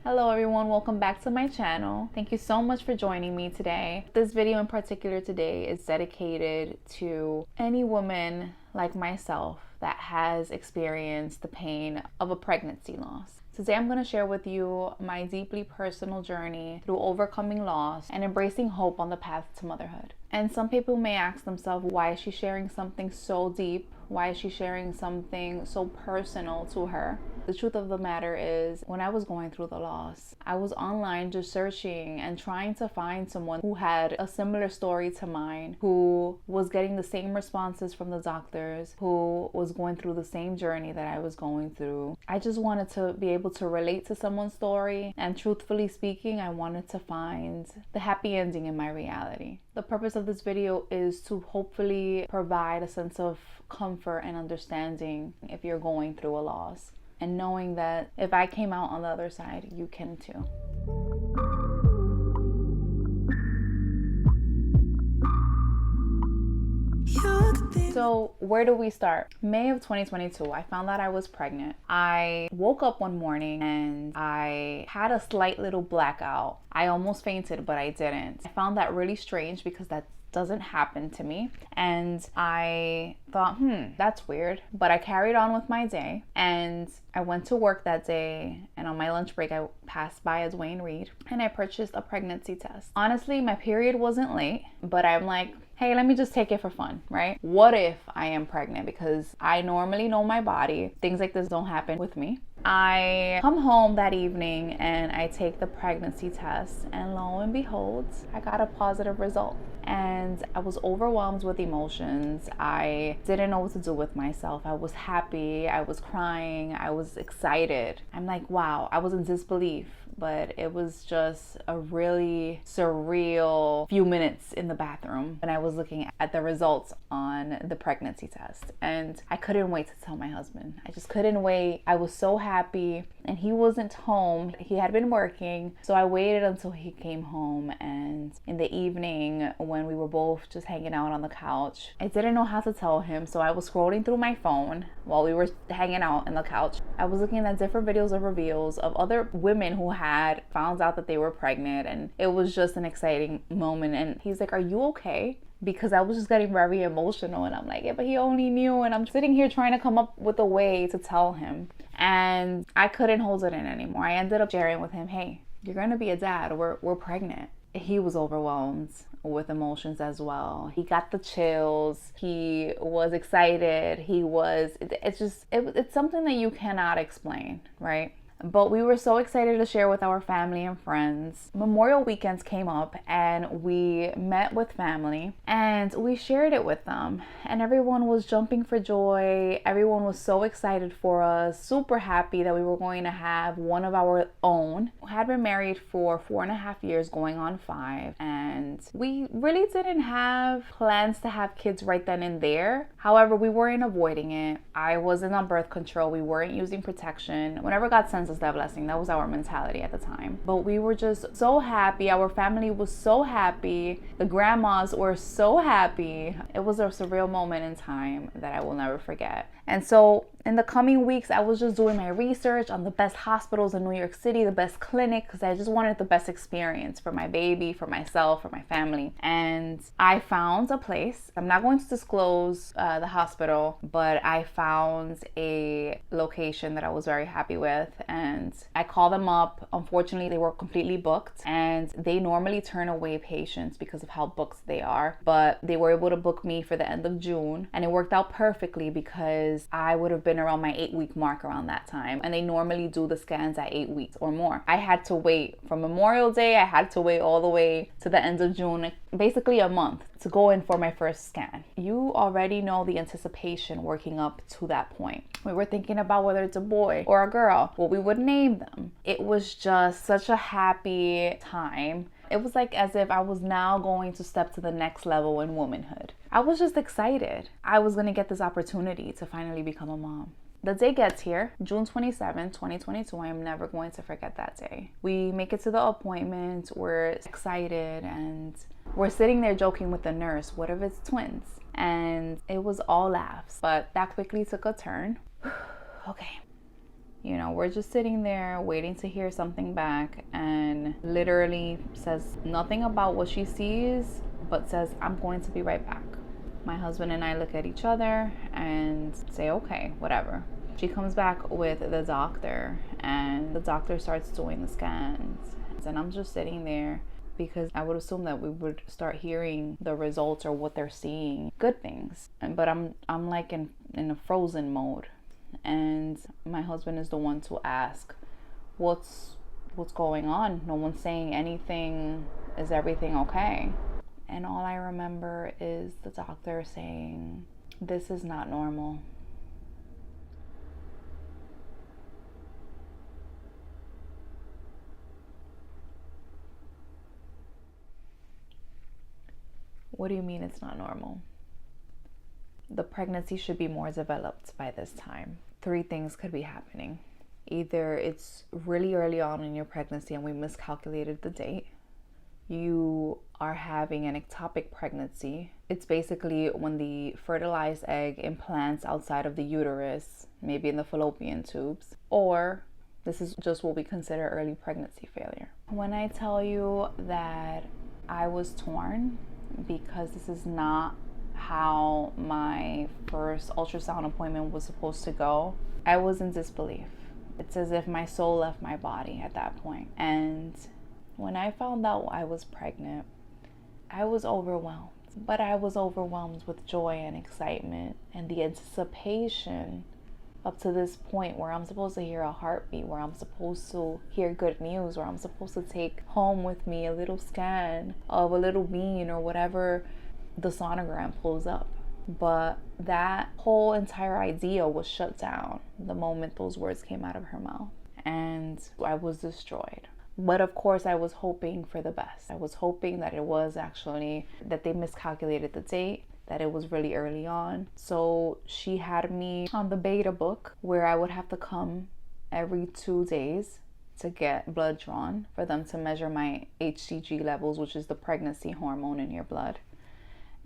Hello everyone, welcome back to my channel. Thank you so much for joining me today. This video in particular today is dedicated to any woman like myself that has experienced the pain of a pregnancy loss. Today I'm going to share with you my deeply personal journey through overcoming loss and embracing hope on the path to motherhood. And some people may ask themselves, why is she sharing something so deep? Why is she sharing something so personal to her? The truth of the matter is, when I was going through the loss, I was online just searching and trying to find someone who had a similar story to mine, who was getting the same responses from the doctors, who was going through the same journey that I was going through. I just wanted to be able to relate to someone's story, and truthfully speaking, I wanted to find the happy ending in my reality. The purpose of this video is to hopefully provide a sense of comfort and understanding if you're going through a loss, and knowing that if I came out on the other side, you can too. So where do we start? May of 2022, I found that I was pregnant. I woke up one morning and I had a slight little blackout. I almost fainted, but I didn't. I found that really strange because that doesn't happen to me, and I thought, that's weird. But I carried on with my day, and I went to work that day, and on my lunch break I passed by a Dwayne Reed and I purchased a pregnancy test. Honestly, my period wasn't late, but I'm like, hey, let me just take it for fun, right? What if I am pregnant? Because I normally know my body. Things like this don't happen with me. I come home that evening and I take the pregnancy test, and lo and behold, I got a positive result. And I was overwhelmed with emotions. I didn't know what to do with myself. I was happy, I was crying, I was excited. I'm like, wow, I was in disbelief. But it was just a really surreal few minutes in the bathroom when I was looking at the results on the pregnancy test. And I couldn't wait to tell my husband. I just couldn't wait. I was so happy, and he wasn't home. He had been working. So I waited until he came home, and in the evening when we were both just hanging out on the couch, I didn't know how to tell him. So I was scrolling through my phone while we were hanging out on the couch. I was looking at different videos of reveals of other women who had found out that they were pregnant, and it was just an exciting moment. And he's like, are you okay? Because I was just getting very emotional, and I'm like, yeah, but he only knew, and I'm sitting here trying to come up with a way to tell him, and I couldn't hold it in anymore. I ended up sharing with him, hey, you're gonna be a dad, we're pregnant. He was overwhelmed with emotions as well. He got the chills. He was excited. It's something that you cannot explain, right? But we were so excited to share with our family and friends. Memorial weekends came up, and we met with family and we shared it with them, and everyone was jumping for joy. Everyone was so excited for us, super happy that we were going to have one of our own. We had been married for 4.5 years, going on 5, and we really didn't have plans to have kids right then and there. However, we weren't avoiding it. I wasn't on birth control. We weren't using protection. Whenever God sends us that blessing, that was our mentality at the time. But we were just so happy. Our family was so happy. The grandmas were so happy. It was a surreal moment in time that I will never forget. And so in the coming weeks, I was just doing my research on the best hospitals in New York City, the best clinic, because I just wanted the best experience for my baby, for myself, for my family. And I found a place. I'm not going to disclose the hospital, but I found a location that I was very happy with. And I called them up. Unfortunately, they were completely booked, and they normally turn away patients because of how booked they are. But they were able to book me for the end of June, and it worked out perfectly because I would have been around my 8-week mark around that time, and they normally do the scans at 8 weeks or more. I had to wait from Memorial Day. I had to wait all the way to the end of June, basically a month, to go in for my first scan. You already know the anticipation working up to that point. We were thinking about whether it's a boy or a girl, what we would name them. It was just such a happy time. It was like as if I was now going to step to the next level in womanhood. I was just excited. I was going to get this opportunity to finally become a mom. The day gets here, June 27, 2022. I am never going to forget that day. We make it to the appointment. We're excited, and we're sitting there joking with the nurse, what if it's twins? And it was all laughs, but that quickly took a turn. Okay. You know, we're just sitting there waiting to hear something back, and literally says nothing about what she sees, but says, I'm going to be right back. My husband and I look at each other and say, okay, whatever. She comes back with the doctor, and the doctor starts doing the scans. And I'm just sitting there, because I would assume that we would start hearing the results or what they're seeing, good things. But I'm like in a frozen mode. And my husband is the one to ask, what's going on? No one's saying anything. Is everything okay? And all I remember is the doctor saying, this is not normal. What do you mean it's not normal? The pregnancy should be more developed by this time. 3 things could be happening. Either it's really early on in your pregnancy and we miscalculated the date. You are having an ectopic pregnancy. It's basically when the fertilized egg implants outside of the uterus, maybe in the fallopian tubes. Or this is just what we consider early pregnancy failure. When I tell you that I was torn, because this is not how my first ultrasound appointment was supposed to go, I was in disbelief. It's as if my soul left my body at that point. And when I found out I was pregnant, I was overwhelmed. But I was overwhelmed with joy and excitement and the anticipation up to this point where I'm supposed to hear a heartbeat, where I'm supposed to hear good news, where I'm supposed to take home with me a little scan of a little bean or whatever the sonogram pulls up. But that whole entire idea was shut down the moment those words came out of her mouth, and I was destroyed. But of course, I was hoping for the best. I was hoping that it was actually that they miscalculated the date, that it was really early on. So she had me on the beta book where I would have to come every 2 days to get blood drawn for them to measure my HCG levels, which is the pregnancy hormone in your blood.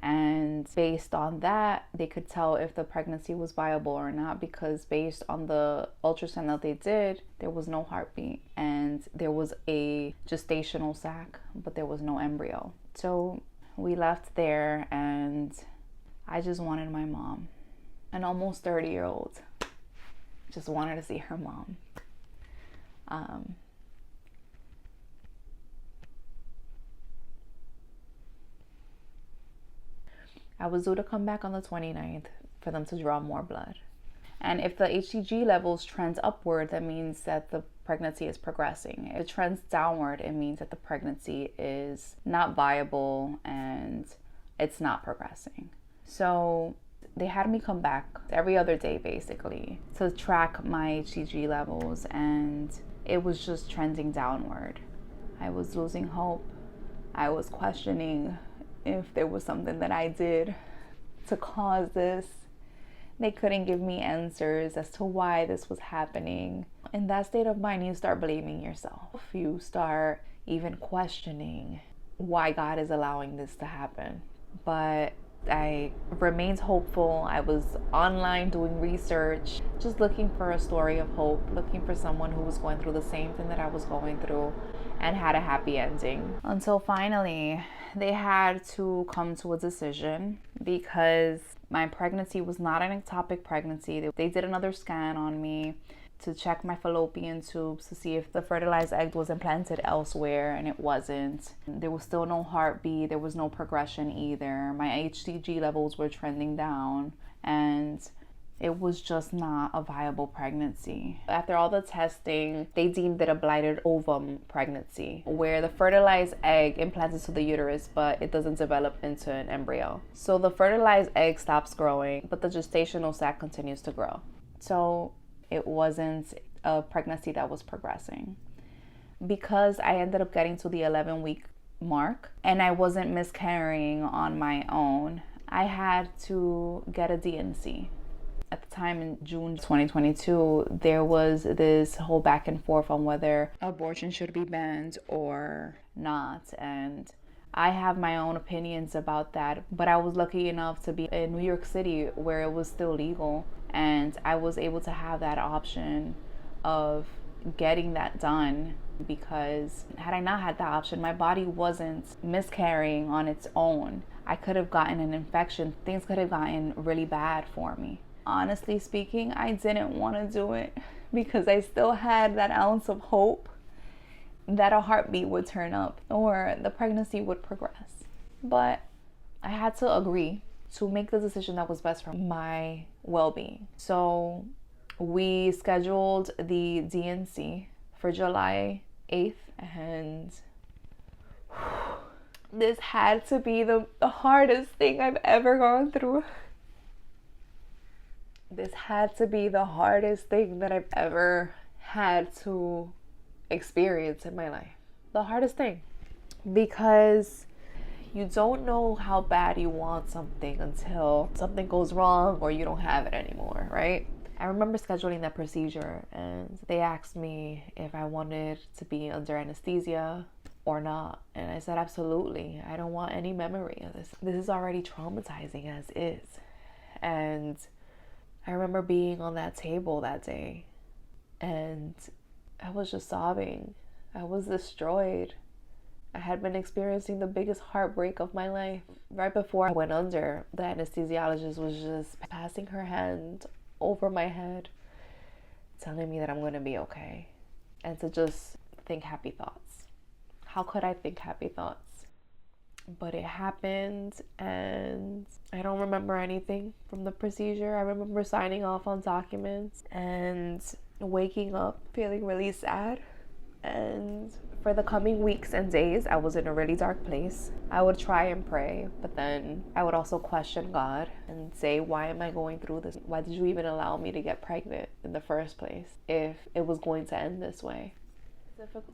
And based on that, they could tell if the pregnancy was viable or not, because based on the ultrasound that they did, there was no heartbeat and there was a gestational sac, but there was no embryo. So we left there, and I just wanted my mom. An almost 30-year-old just wanted to see her mom. I was due to come back on the 29th for them to draw more blood. And if the HCG levels trends upward, that means that the pregnancy is progressing. If it trends downward, it means that the pregnancy is not viable and it's not progressing. So they had me come back every other day basically to track my HCG levels, and it was just trending downward. I was losing hope. I was questioning if there was something that I did to cause this. They couldn't give me answers as to why this was happening. In that state of mind, you start blaming yourself. You start even questioning why God is allowing this to happen. But I remained hopeful. I was online doing research, just looking for a story of hope, looking for someone who was going through the same thing that I was going through and had a happy ending. Until finally, they had to come to a decision, because my pregnancy was not an ectopic pregnancy. They did another scan on me to check my fallopian tubes to see if the fertilized egg was implanted elsewhere, and it wasn't. There was still no heartbeat. There was no progression either. My HCG levels were trending down, and it was just not a viable pregnancy. After all the testing, they deemed it a blighted ovum pregnancy, where the fertilized egg implants into the uterus, but it doesn't develop into an embryo. So the fertilized egg stops growing, but the gestational sac continues to grow. So it wasn't a pregnancy that was progressing. Because I ended up getting to the 11-week mark and I wasn't miscarrying on my own, I had to get a D&C. At the time in June 2022, there was this whole back and forth on whether abortion should be banned or not. And I have my own opinions about that, but I was lucky enough to be in New York City where it was still legal, and I was able to have that option of getting that done, because had I not had that option, my body wasn't miscarrying on its own. I could have gotten an infection. Things could have gotten really bad for me. Honestly speaking, I didn't want to do it because I still had that ounce of hope that a heartbeat would turn up or the pregnancy would progress. But I had to agree to make the decision that was best for my well-being. So we scheduled the D&C for July 8th, and this had to be the hardest thing I've ever gone through. This had to be the hardest thing that I've ever had to experience in my life. The hardest thing. Because you don't know how bad you want something until something goes wrong or you don't have it anymore, right? I remember scheduling that procedure, and they asked me if I wanted to be under anesthesia or not. And I said, absolutely. I don't want any memory of this. This is already traumatizing as is. And I remember being on that table that day, and I was just sobbing. I was destroyed. I had been experiencing the biggest heartbreak of my life. Right before I went under, the anesthesiologist was just passing her hand over my head, telling me that I'm going to be okay, and to just think happy thoughts. How could I think happy thoughts? But it happened, and I don't remember anything from the procedure. I remember signing off on documents and waking up feeling really sad. And for the coming weeks and days, I was in a really dark place. I would try and pray, but then I would also question God and say, why am I going through this? Why did you even allow me to get pregnant in the first place if it was going to end this way?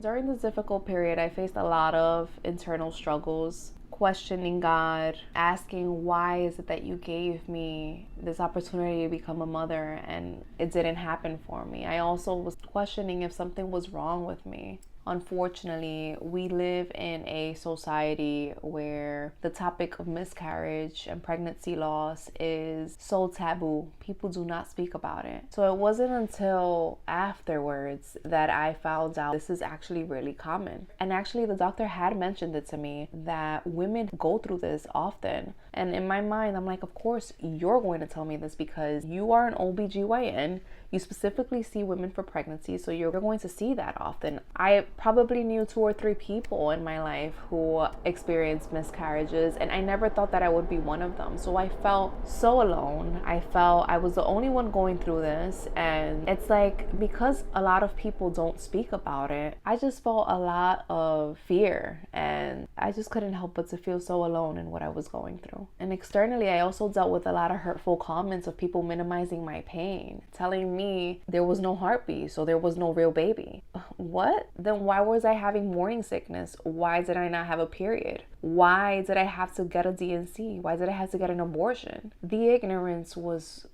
During this difficult period, I faced a lot of internal struggles, questioning God, asking, why is it that you gave me this opportunity to become a mother and it didn't happen for me? I also was questioning if something was wrong with me. Unfortunately, we live in a society where the topic of miscarriage and pregnancy loss is so taboo. People do not speak about it. So it wasn't until afterwards that I found out this is actually really common. And actually, the doctor had mentioned it to me that women go through this often. And in my mind, I'm like, of course, you're going to tell me this because you are an OBGYN. You specifically see women for pregnancy, so you're going to see that often. I probably knew 2 or 3 people in my life who experienced miscarriages, and I never thought that I would be one of them. So I felt so alone. I felt I was the only one going through this, and it's like, because a lot of people don't speak about it, I just felt a lot of fear, and I just couldn't help but to feel so alone in what I was going through. And externally, I also dealt with a lot of hurtful comments of people minimizing my pain, telling me there was no heartbeat, so there was no real baby. What? Then why was I having morning sickness? Why did I not have a period? Why did I have to get a D&C? Why did I have to get an abortion? The ignorance was,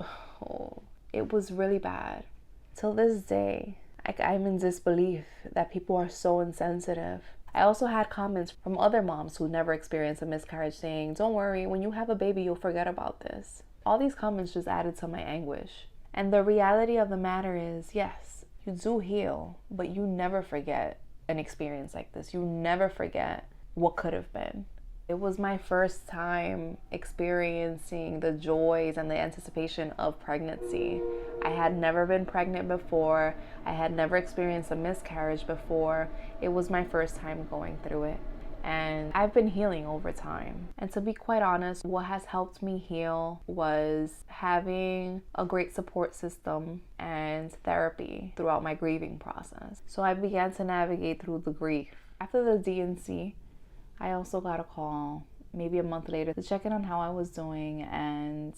it was really bad. Till this day, I'm in disbelief that people are so insensitive. I also had comments from other moms who never experienced a miscarriage saying, don't worry, when you have a baby, you'll forget about this. All these comments just added to my anguish. And the reality of the matter is, yes, you do heal, but you never forget an experience like this. You never forget what could have been. It was my first time experiencing the joys and the anticipation of pregnancy. I had never been pregnant before. I had never experienced a miscarriage before. It was my first time going through it. And I've been healing over time. And to be quite honest, what has helped me heal was having a great support system and therapy throughout my grieving process. So I began to navigate through the grief. After the D&C, I also got a call maybe a month later to check in on how I was doing. And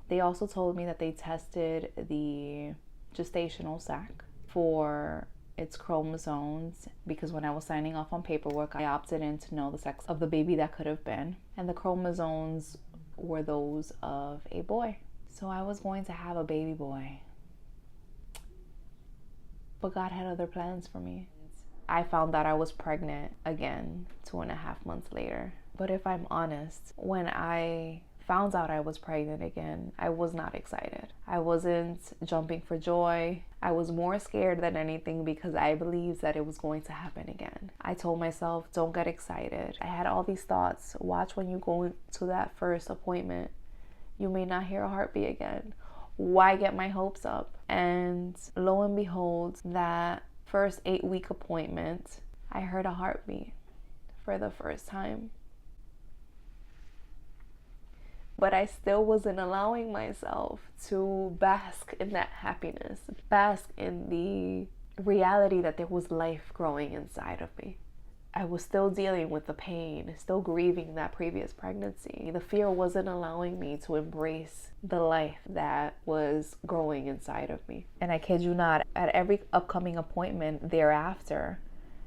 they also told me that they tested the gestational sac for its chromosomes, because when I was signing off on paperwork, I opted in to know the sex of the baby that could have been. And the chromosomes were those of a boy. So I was going to have a baby boy. But God had other plans for me. I found that I was pregnant again 2.5 months later. But if I'm honest, when I found out I was pregnant again, I was not excited. I wasn't jumping for joy. I was more scared than anything because I believed that it was going to happen again. I told myself, don't get excited. I had all these thoughts. Watch when you go to that first appointment. You may not hear a heartbeat again. Why get my hopes up? And lo and behold, that first 8-week appointment, I heard a heartbeat for the first time. But I still wasn't allowing myself to bask in that happiness, bask in the reality that there was life growing inside of me. I was still dealing with the pain, still grieving that previous pregnancy. The fear wasn't allowing me to embrace the life that was growing inside of me. And I kid you not, at every upcoming appointment thereafter,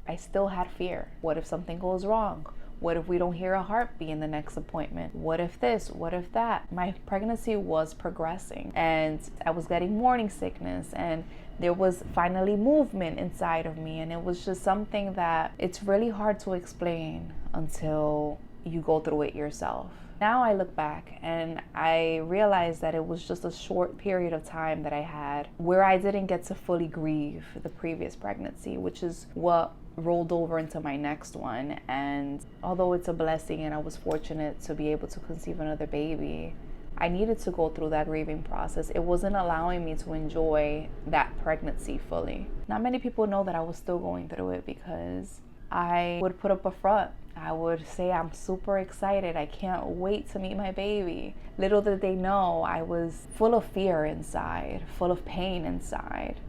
I still had fear. What if something goes wrong? What if we don't hear a heartbeat in the next appointment? What if this? What if that? My pregnancy was progressing and I was getting morning sickness, and there was finally movement inside of me, and it was just something that it's really hard to explain until you go through it yourself. Now I look back and I realize that it was just a short period of time that I had where I didn't get to fully grieve the previous pregnancy, which is what rolled over into my next one. And although it's a blessing and I was fortunate to be able to conceive another baby, I needed to go through that grieving process. It wasn't allowing me to enjoy that pregnancy fully. Not many people know that I was still going through it because I would put up a front. I would say I'm super excited. I can't wait to meet my baby. Little did they know I was full of fear inside, full of pain inside.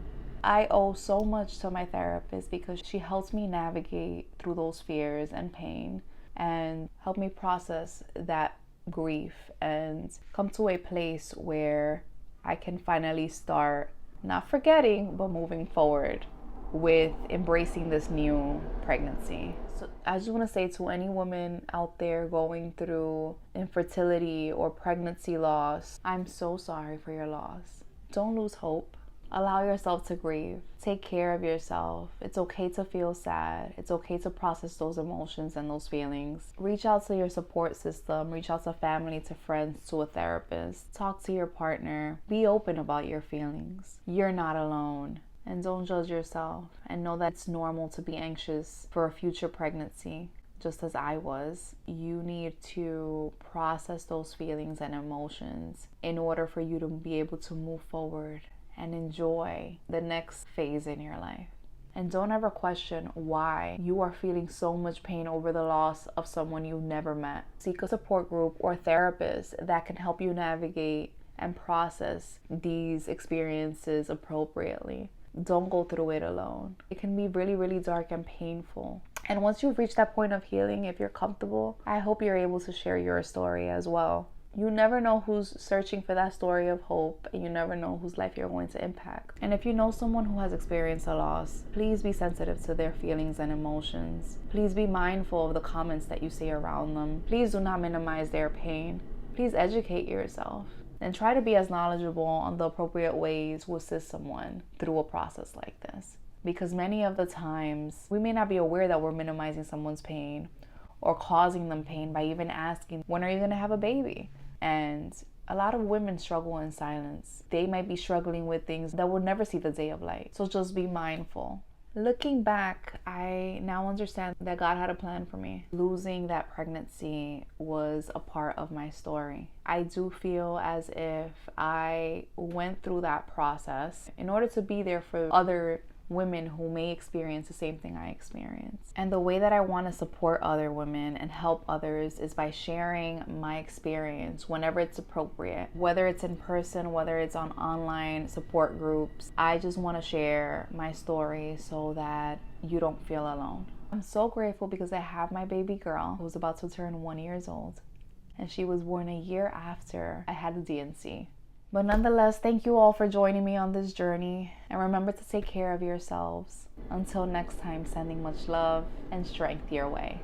I owe so much to my therapist because she helps me navigate through those fears and pain and help me process that grief and come to a place where I can finally start not forgetting but moving forward with embracing this new pregnancy. So I just want to say to any woman out there going through infertility or pregnancy loss, I'm so sorry for your loss. Don't lose hope. Allow yourself to grieve. Take care of yourself. It's okay to feel sad. It's okay to process those emotions and those feelings. Reach out to your support system. Reach out to family, to friends, to a therapist. Talk to your partner. Be open about your feelings. You're not alone. And don't judge yourself. And know that it's normal to be anxious for a future pregnancy, just as I was. You need to process those feelings and emotions in order for you to be able to move forward and enjoy the next phase in your life. And don't ever question why you are feeling so much pain over the loss of someone you've never met. Seek a support group or therapist that can help you navigate and process these experiences appropriately. Don't go through it alone. It can be really, really dark and painful. And once you've reached that point of healing, if you're comfortable, I hope you're able to share your story as well. You never know who's searching for that story of hope, and you never know whose life you're going to impact. And if you know someone who has experienced a loss, please be sensitive to their feelings and emotions. Please be mindful of the comments that you say around them. Please do not minimize their pain. Please educate yourself and try to be as knowledgeable on the appropriate ways to assist someone through a process like this. Because many of the times, we may not be aware that we're minimizing someone's pain or causing them pain by even asking, when are you going to have a baby? And a lot of women struggle in silence. They might be struggling with things that will never see the day of light. So just be mindful. Looking back, I now understand that God had a plan for me. Losing that pregnancy was a part of my story. I do feel as if I went through that process in order to be there for other women who may experience the same thing I experienced. And the way that I want to support other women and help others is by sharing my experience whenever it's appropriate, whether it's in person, whether it's on online support groups. I just want to share my story so that you don't feel alone. I'm so grateful because I have my baby girl who's about to turn 1 year old, and she was born a year after I had the D&C. But nonetheless, thank you all for joining me on this journey. And remember to take care of yourselves. Until next time, sending much love and strength your way.